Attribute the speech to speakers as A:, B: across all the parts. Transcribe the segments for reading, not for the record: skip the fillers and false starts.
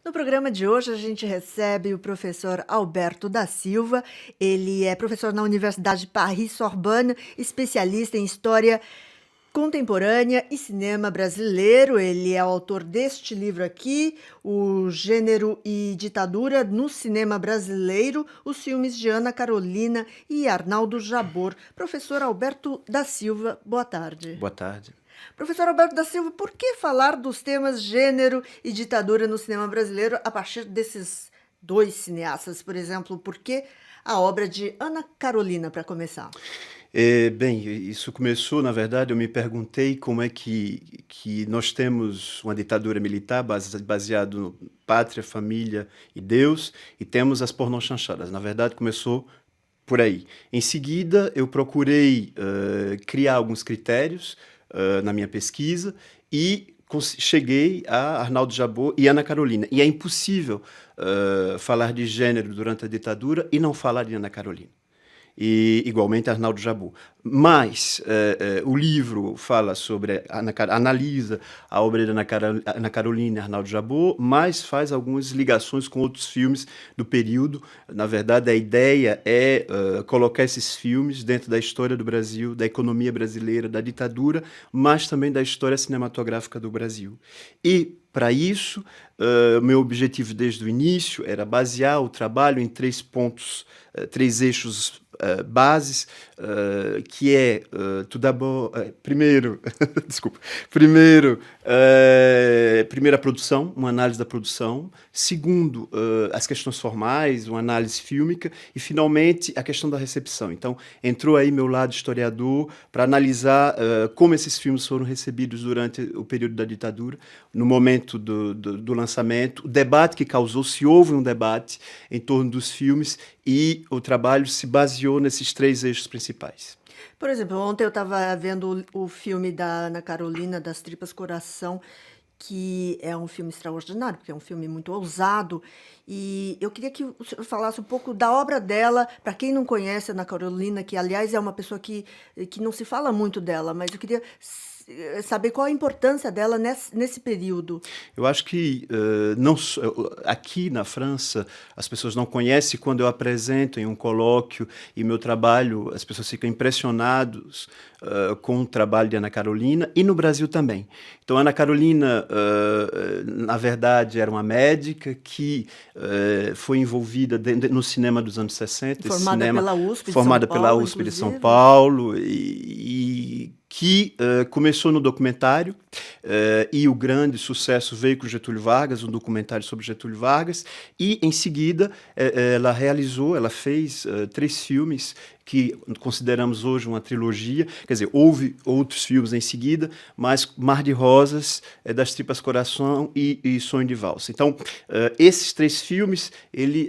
A: No programa de hoje, a gente recebe o professor Alberto da Silva. Ele é professor na Universidade Paris-Sorbonne, especialista em História Contemporânea e Cinema Brasileiro. Ele é o autor deste livro aqui, O Gênero e Ditadura no Cinema Brasileiro, os filmes de Ana Carolina e Arnaldo Jabor. Professor Alberto da Silva, boa tarde.
B: Boa tarde.
A: Professor Alberto da Silva, por que falar dos temas gênero e ditadura no cinema brasileiro a partir desses dois cineastas? Por exemplo, por que a obra de Ana Carolina, para começar?
B: Bem, isso começou, na verdade, eu me perguntei como é que nós temos uma ditadura militar baseado no pátria, família e Deus, e temos as pornochanchadas. Na verdade, começou por aí. Em seguida, eu procurei criar alguns critérios na minha pesquisa e cheguei a Arnaldo Jabor e Ana Carolina. E é impossível falar de gênero durante a ditadura e não falar de Ana Carolina. E igualmente Arnaldo Jabor. Mas o livro fala sobre, analisa a obra de Ana Carolina e Arnaldo Jabor, mas faz algumas ligações com outros filmes do período. Na verdade, a ideia é colocar esses filmes dentro da história do Brasil, da economia brasileira, da ditadura, mas também da história cinematográfica do Brasil. E, para isso, meu objetivo desde o início era basear o trabalho em três pontos, três eixos bases, que é, tout d'abord, primeiro, desculpa, primeiro, primeira produção, uma análise da produção, segundo, as questões formais, uma análise fílmica, e finalmente a questão da recepção. Então, entrou aí meu lado historiador para analisar como esses filmes foram recebidos durante o período da ditadura, no momento do lançamento, o debate que causou, se houve um debate em torno dos filmes, e o trabalho se baseou nesses três eixos principais.
A: Por exemplo, ontem eu estava vendo o filme da Ana Carolina, Das Tripas Coração, que é um filme extraordinário, porque é um filme muito ousado, e eu queria que o senhor falasse um pouco da obra dela, para quem não conhece a Ana Carolina, que aliás é uma pessoa que não se fala muito dela, mas eu queria saber qual a importância dela nesse período.
B: Eu acho que não, aqui na França as pessoas não conhecem. Quando eu apresento em um colóquio e meu trabalho, as pessoas ficam impressionadas com o trabalho de Ana Carolina, e no Brasil também. Então, Ana Carolina, na verdade, era uma médica que foi envolvida no cinema dos anos 60,
A: Formada
B: cinema
A: pela USP de São
B: formada pela
A: Paulo,
B: USP de São
A: inclusive.
B: Paulo, e que começou no documentário, e o grande sucesso veio com Getúlio Vargas, um documentário sobre Getúlio Vargas, e em seguida ela fez três filmes que consideramos hoje uma trilogia. Quer dizer, houve outros filmes em seguida, mas Mar de Rosas, Das Tripas Coração e Sonho de Valsa. Então, esses três filmes,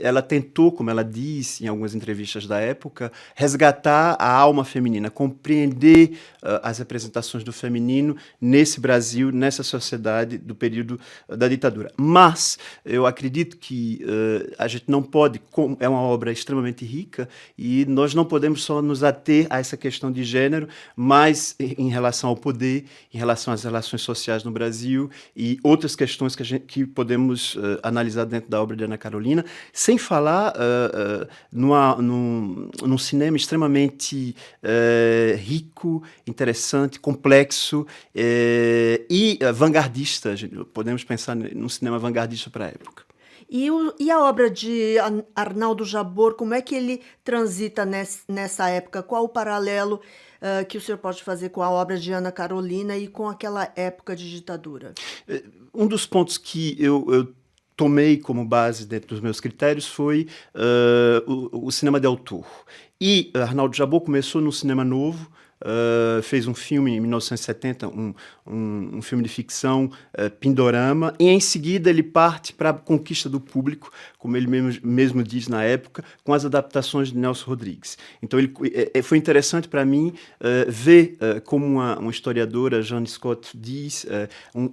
B: ela tentou, como ela disse em algumas entrevistas da época, resgatar a alma feminina, compreender as representações do feminino nesse Brasil, nessa sociedade do período da ditadura. Mas eu acredito que a gente não pode, é uma obra extremamente rica, e nós não podemos só nos ater a essa questão de gênero, mas em relação ao poder, em relação às relações sociais no Brasil e outras questões que podemos analisar dentro da obra de Ana Carolina, sem falar num cinema extremamente rico, interessante, complexo e vanguardista. Podemos pensar num cinema vanguardista para a época.
A: E a obra de Arnaldo Jabor, como é que ele transita nessa época? Qual o paralelo que o senhor pode fazer com a obra de Ana Carolina e com aquela época de ditadura?
B: Um dos pontos que eu tomei como base dentro dos meus critérios foi o cinema de autor. E Arnaldo Jabor começou no cinema novo, fez um filme em 1970, um filme de ficção, Pindorama, e em seguida ele parte para a conquista do público, como ele mesmo diz na época, com as adaptações de Nelson Rodrigues. Então foi interessante para mim ver, como uma historiadora, Jeanne Scott, diz, um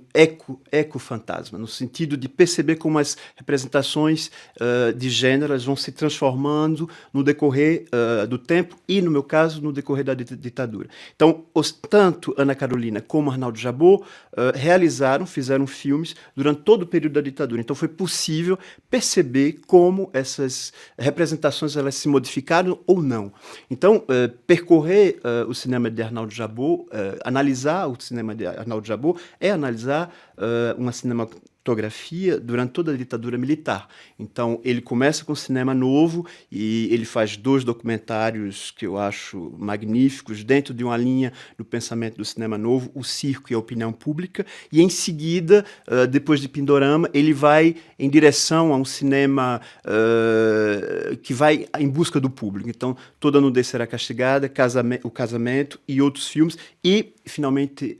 B: ecofantasma, no sentido de perceber como as representações de gêneros vão se transformando no decorrer do tempo e, no meu caso, no decorrer da ditadura. ditadura. Então, tanto Ana Carolina como Arnaldo Jabot fizeram filmes durante todo o período da ditadura. Então, foi possível perceber como essas representações elas se modificaram ou não. Então, percorrer o cinema de Arnaldo Jabot, analisar o cinema de Arnaldo Jabot, é analisar uma cinematografia durante toda a ditadura militar. Então, ele começa com cinema novo e ele faz 2 documentários que eu acho magníficos, dentro de uma linha do pensamento do cinema novo, o circo e a opinião pública, e em seguida, depois de Pindorama, ele vai em direção a um cinema que vai em busca do público. Então, Toda Nudez Será Castigada, O Casamento e outros filmes, e, finalmente,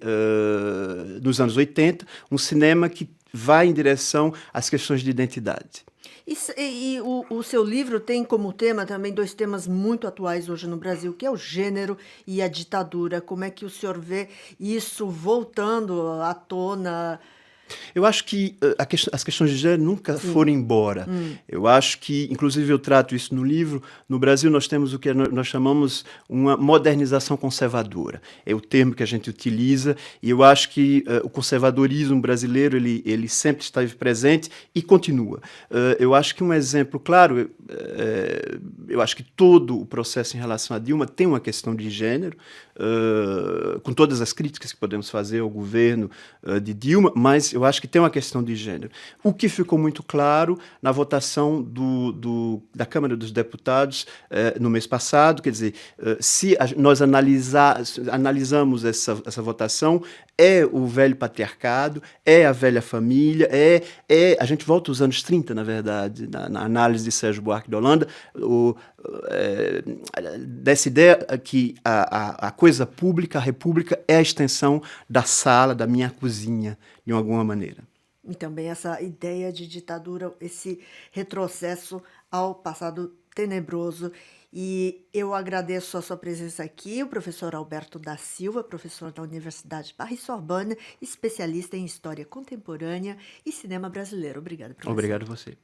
B: nos anos 80, um cinema que vai em direção às questões de identidade.
A: E o seu livro tem como tema também 2 temas muito atuais hoje no Brasil, que é o gênero e a ditadura. Como é que o senhor vê isso voltando à tona?
B: Eu acho que as questões de gênero nunca
A: Sim.
B: foram embora. Eu acho que, inclusive eu trato isso no livro, no Brasil nós temos o que nós chamamos uma modernização conservadora. É o termo que a gente utiliza, e eu acho que o conservadorismo brasileiro ele sempre esteve presente e continua. Eu acho que um exemplo claro, eu acho que todo o processo em relação a Dilma tem uma questão de gênero, com todas as críticas que podemos fazer ao governo de Dilma, mas eu acho que tem uma questão de gênero. O que ficou muito claro na votação da Câmara dos Deputados no mês passado, quer dizer, se nós analisamos essa votação, é o velho patriarcado, é a velha família, a gente volta aos anos 30, na verdade, na análise de Sérgio Buarque de Holanda, dessa ideia que a coisa pública, a república, é a extensão da sala, da minha cozinha, de alguma maneira.
A: E também essa ideia de ditadura, esse retrocesso ao passado tenebroso. E eu agradeço a sua presença aqui, o professor Alberto da Silva, professor da Universidade Paris-Sorbonne, especialista em História Contemporânea e Cinema Brasileiro. Obrigada, professor.
B: Obrigado a você.